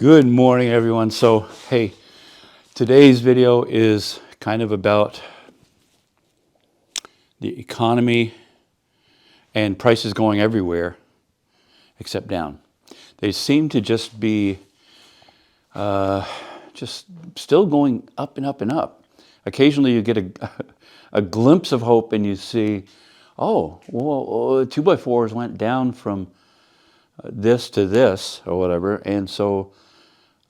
Good morning, everyone. So, hey, today's video is kind of about the economy and prices going everywhere except down. They seem to just be just still going up and up and up. Occasionally you get a glimpse of hope and you see, oh, well, 2x4s went down from this to this or whatever. And so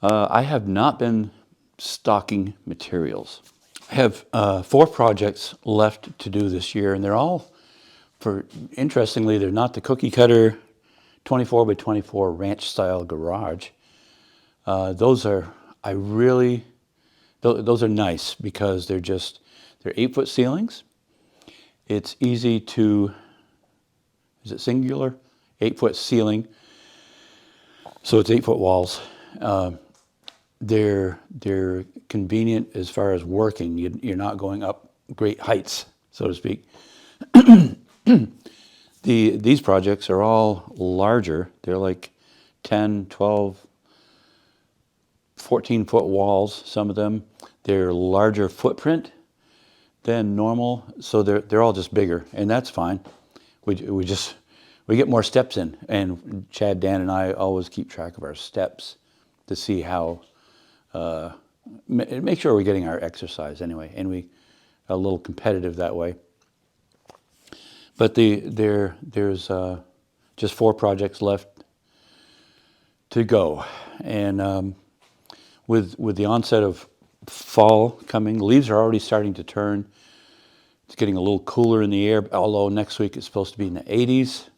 I have not been stocking materials. I have 4 projects left to do this year, and they're all, interestingly, they're not the cookie cutter 24 by 24 ranch style garage. Those are nice because they're 8-foot ceilings. It's easy to, is it singular? 8-foot ceiling. So it's 8-foot walls. They're convenient as far as working. You're not going up great heights, so to speak. These projects are all larger. They're like 10, 12, 14-foot walls, some of them. They're larger footprint than normal, so they're all just bigger, and that's fine. We get more steps in, and Chad, Dan, and I always keep track of our steps to see how, make sure we're getting our exercise anyway, and we are a little competitive that way. But there's just 4 projects left to go, and with the onset of fall coming, leaves are already starting to turn. It's getting a little cooler in the air, although next week it's supposed to be in the 80s,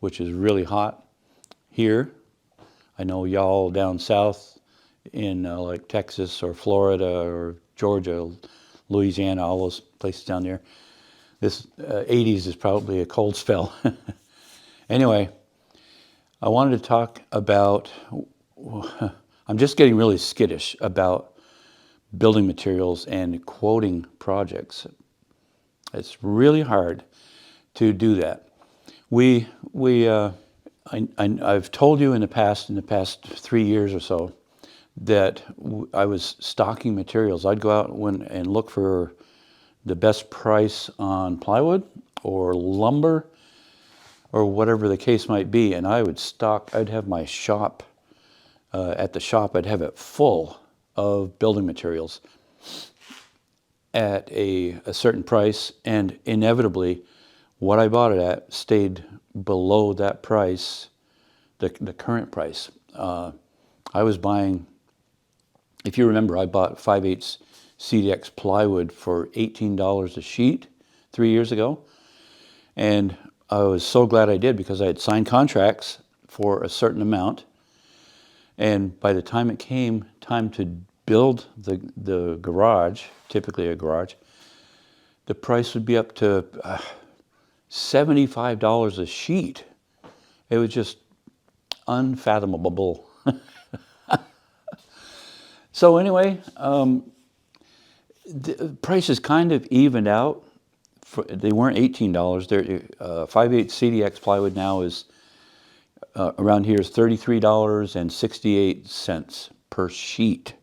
which is really hot here. I know y'all down south in like Texas or Florida or Georgia, Louisiana, all those places down there, this 80s is probably a cold spell. Anyway, I wanted to talk about, I'm just getting really skittish about building materials and quoting projects. It's really hard to do that. I've told you in the past 3 years or so, that I was stocking materials. I'd go out and look for the best price on plywood or lumber or whatever the case might be, and I would stock. I'd have my shop, at the shop, I'd have it full of building materials at a certain price, and inevitably what I bought it at stayed below that price, the current price. I was buying, if you remember, I bought 5/8 CDX plywood for $18 a sheet 3 years ago. And I was so glad I did, because I had signed contracts for a certain amount. And by the time it came time to build the garage, typically a garage, the price would be up to $75 a sheet. It was just unfathomable. So anyway, the prices kind of evened out. They weren't $18. 5/8 CDX plywood now is around here is $33.68 per sheet.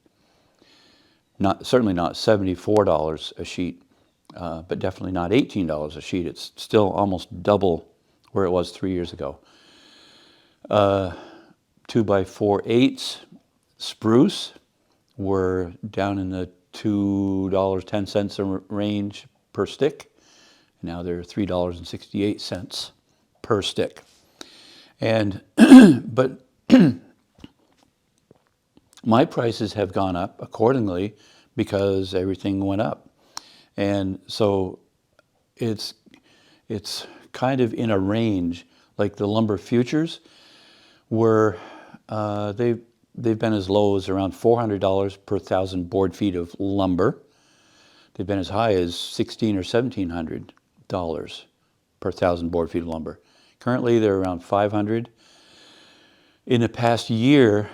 Certainly not $74 a sheet, but definitely not $18 a sheet. It's still almost double where it was 3 years ago. 2x4/8 spruce were down in the $2.10 range per stick. Now they're $3.68 per stick. And but my prices have gone up accordingly because everything went up. And so it's kind of in a range. Like the lumber futures were, they've been as low as around $400 per 1,000 board feet of lumber. They've been as high as $1,600 or $1,700 per 1,000 board feet of lumber. Currently, they're around $500. In the past year,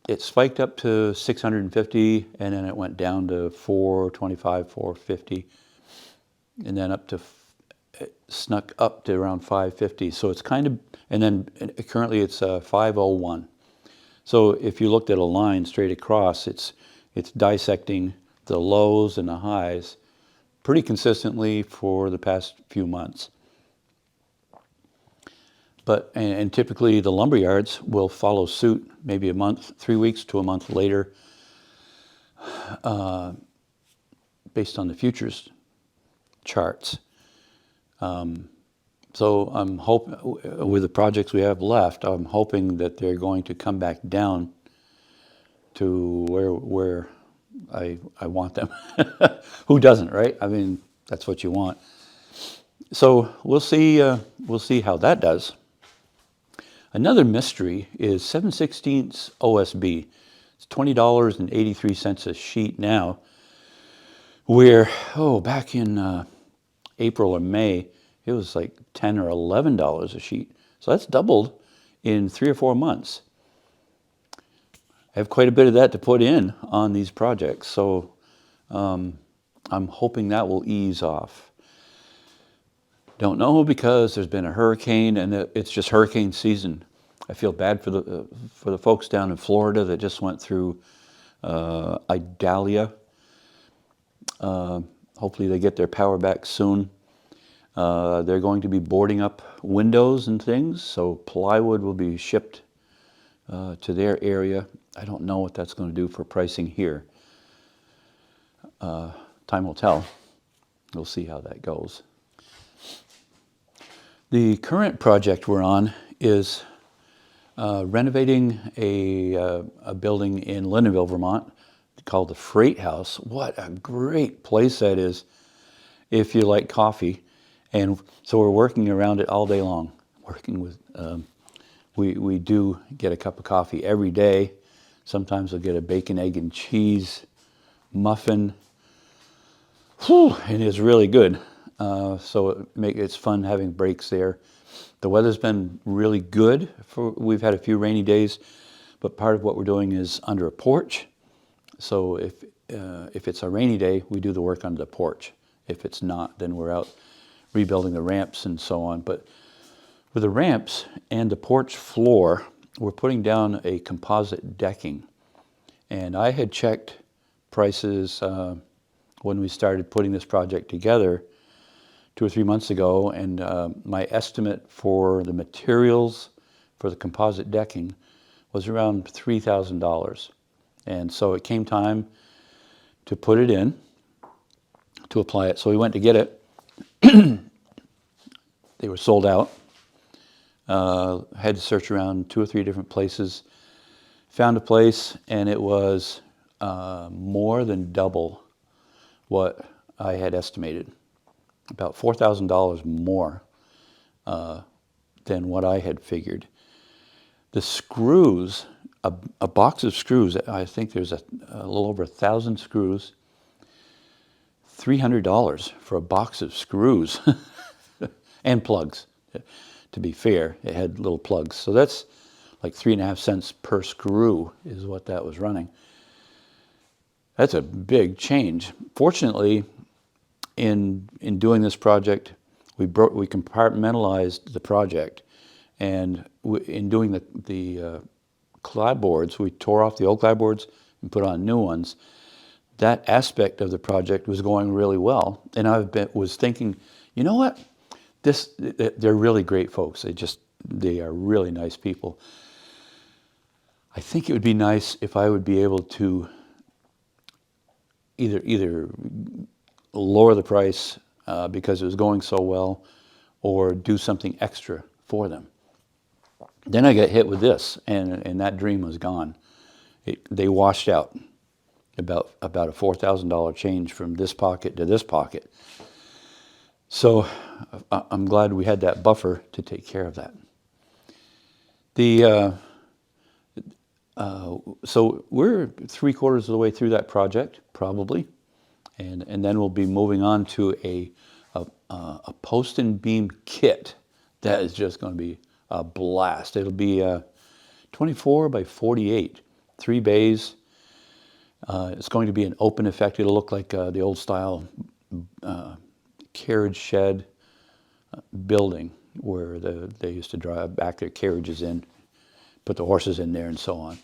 it spiked up to $650, and then it went down to $425, $450, and then it snuck up to around $550. So it's kind of, and then currently it's $501. So if you looked at a line straight across, it's dissecting the lows and the highs pretty consistently for the past few months. And typically the lumber yards will follow suit maybe a month, 3 weeks to a month later, based on the futures charts. So I'm hoping, with the projects we have left, I'm hoping that they're going to come back down to where I want them. Who doesn't, right? I mean, that's what you want. So we'll see how that does. Another mystery is 7/16 OSB. It's $20.83 a sheet now. Where back in April or May, it was like $10 or $11 a sheet. So that's doubled in 3 or 4 months. I have quite a bit of that to put in on these projects, so I'm hoping that will ease off. Don't know, because there's been a hurricane and it's just hurricane season. I feel bad for the folks down in Florida that just went through Idalia. Hopefully they get their power back soon. They're going to be boarding up windows and things, so plywood will be shipped to their area. I don't know what that's going to do for pricing here. Time will tell. We'll see how that goes. The current project we're on is renovating a building in Lyndonville, Vermont, called the Freight House. What a great place that is if you like coffee. And so we're working around it all day long. Working with, we do get a cup of coffee every day. Sometimes we'll get a bacon, egg, and cheese muffin. Whew, it is really good. So it's fun having breaks there. The weather's been really good. We've had a few rainy days, but part of what we're doing is under a porch. So if it's a rainy day, we do the work under the porch. If it's not, then we're out rebuilding the ramps and so on. But with the ramps and the porch floor, we're putting down a composite decking. And I had checked prices when we started putting this project together 2 or 3 months ago, and my estimate for the materials for the composite decking was around $3,000. And so it came time to put it in, to apply it. So we went to get it. They were sold out. Had to search around 2 or 3 different places. Found a place, and it was more than double what I had estimated. About $4,000 more than what I had figured. The screws, a box of screws, I think there's a little over 1,000 screws, $300 for a box of screws and plugs. To be fair, it had little plugs. So that's like 3.5 cents per screw is what that was running. That's a big change. Fortunately, in doing this project, we compartmentalized the project, and in doing the clapboards, we tore off the old clapboards and put on new ones. That aspect of the project was going really well, and was thinking, you know what? They're really great folks. They are really nice people. I think it would be nice if I would be able to either lower the price because it was going so well, or do something extra for them. Then I got hit with this, and that dream was gone. They washed out about a $4,000 change from this pocket to this pocket. So I'm glad we had that buffer to take care of that. So we're 3/4 of the way through that project, probably, and then we'll be moving on to a post and beam kit. That is just going to be a blast. It'll be 24 by 48, 3 bays. It's going to be an open effect. It'll look like the old style carriage shed building where they used to drive back their carriages in, put the horses in there and so on.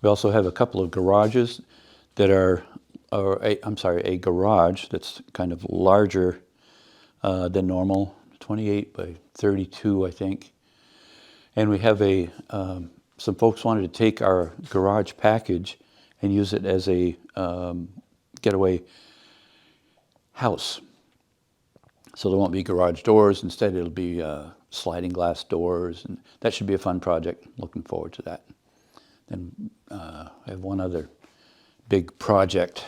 We also have a couple of garages that are, a garage that's kind of larger than normal, 28 by 32, I think. And we have some folks wanted to take our garage package and use it as a getaway house. So there won't be garage doors. Instead, it'll be sliding glass doors. And that should be a fun project. Looking forward to that. Then I have one other big project.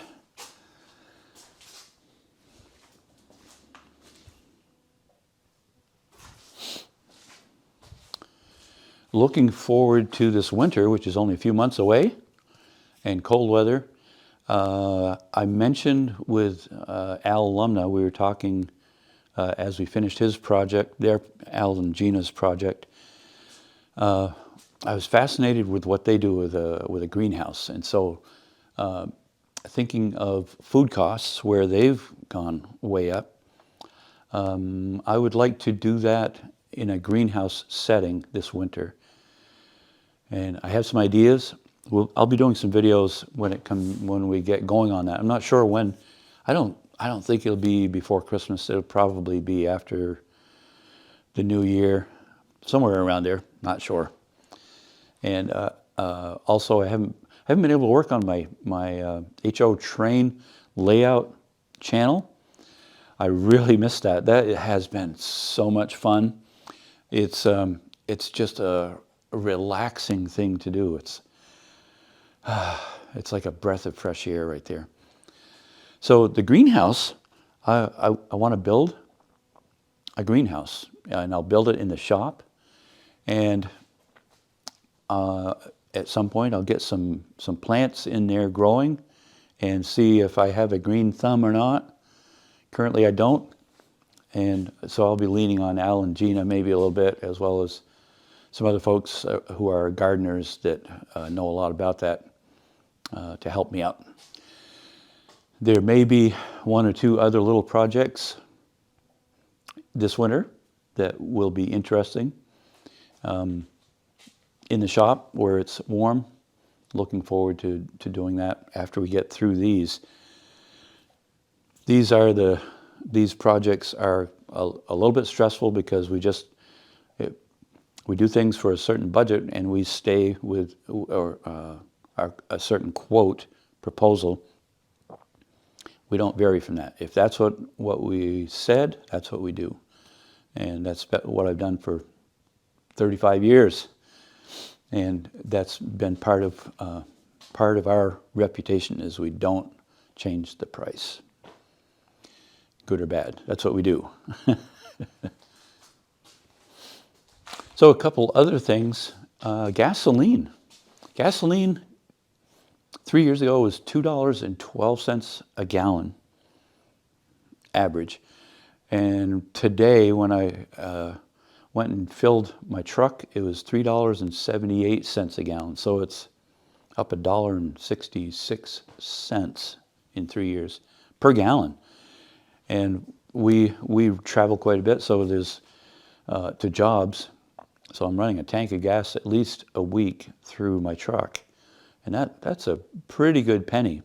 Looking forward to this winter, which is only a few months away, and cold weather. I mentioned with Al Alumna, we were talking as we finished his project, Al and Gina's project. I was fascinated with what they do with a greenhouse, and so thinking of food costs where they've gone way up, I would like to do that in a greenhouse setting this winter. And I have some ideas. I'll be doing some videos when we get going on that. I'm not sure when. I don't think it'll be before Christmas. It'll probably be after the New Year, somewhere around there. Not sure. And also, I haven't been able to work on my HO Train layout channel. I really missed that. That has been so much fun. It's just a relaxing thing to do. It's like a breath of fresh air right there. So the greenhouse, I want to build a greenhouse, and I'll build it in the shop. And at some point, I'll get some plants in there growing, and see if I have a green thumb or not. Currently, I don't, and so I'll be leaning on Al and Gina maybe a little bit, as well as some other folks who are gardeners that know a lot about that to help me out. There may be one or two other little projects this winter that will be interesting. In the shop where it's warm, looking forward to doing that after we get through these. These projects are a little bit stressful because we do things for a certain budget, and we stay with a certain quote proposal. We don't vary from that. If that's what we said, that's what we do. And that's what I've done for 35 years. And that's been part of our reputation, is we don't change the price. Good or bad, that's what we do. So a couple other things. Gasoline. Gasoline 3 years ago was $2.12 a gallon average. And today, when I went and filled my truck, it was $3.78 a gallon. So it's up $1.66 in 3 years per gallon. And we travel quite a bit, so there's to jobs. So I'm running a tank of gas at least a week through my truck. And that's a pretty good penny.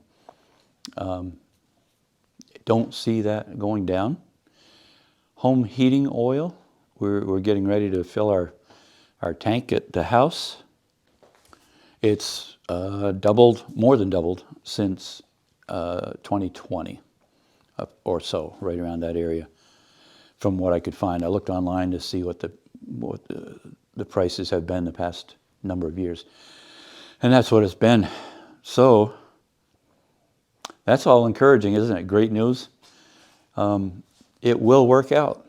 Don't see that going down. Home heating oil. We're getting ready to fill our tank at the house. It's more than doubled since 2020 or so, right around that area, from what I could find. I looked online to see what the prices have been the past number of years. And that's what it's been. So that's all encouraging, isn't it? Great news. It will work out.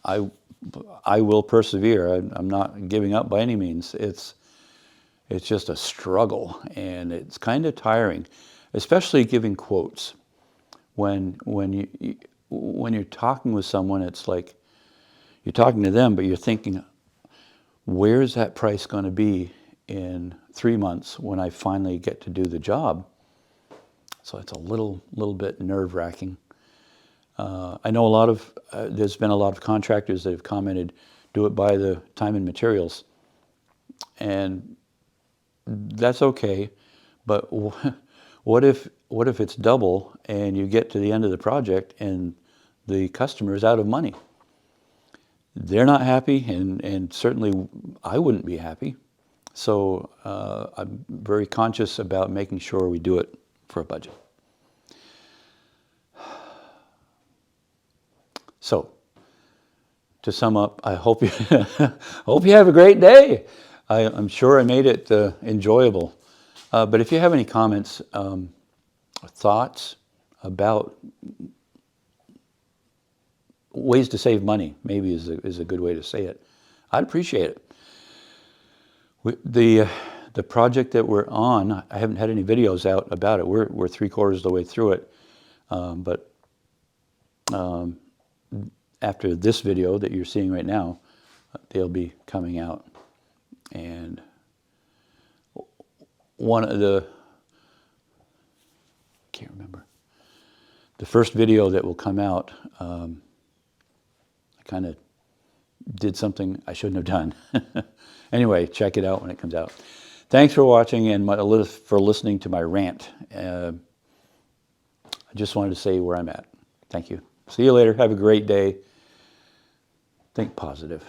I will persevere. I'm not giving up by any means. It's just a struggle, and it's kind of tiring, especially giving quotes. When you're talking with someone, it's like you're talking to them, but you're thinking, where's that price going to be in 3 months when I finally get to do the job? So it's a little bit nerve-wracking. I know there's been a lot of contractors that have commented, do it by the time and materials. And that's okay. But what if it's double and you get to the end of the project and the customer is out of money? They're not happy, and certainly I wouldn't be happy. So I'm very conscious about making sure we do it for a budget. So, to sum up, I hope you hope you have a great day. I'm sure I made it enjoyable. But if you have any comments, or thoughts about ways to save money, maybe is a good way to say it, I'd appreciate it. The project that we're on, I haven't had any videos out about it. We're 3/4 of the way through it, but after this video that you're seeing right now, they'll be coming out. And one of the, I can't remember, the first video that will come out, I kind of did something I shouldn't have done. Anyway, check it out when it comes out. Thanks for watching and for listening to my rant. I just wanted to say where I'm at. Thank you. See you later. Have a great day. Think positive.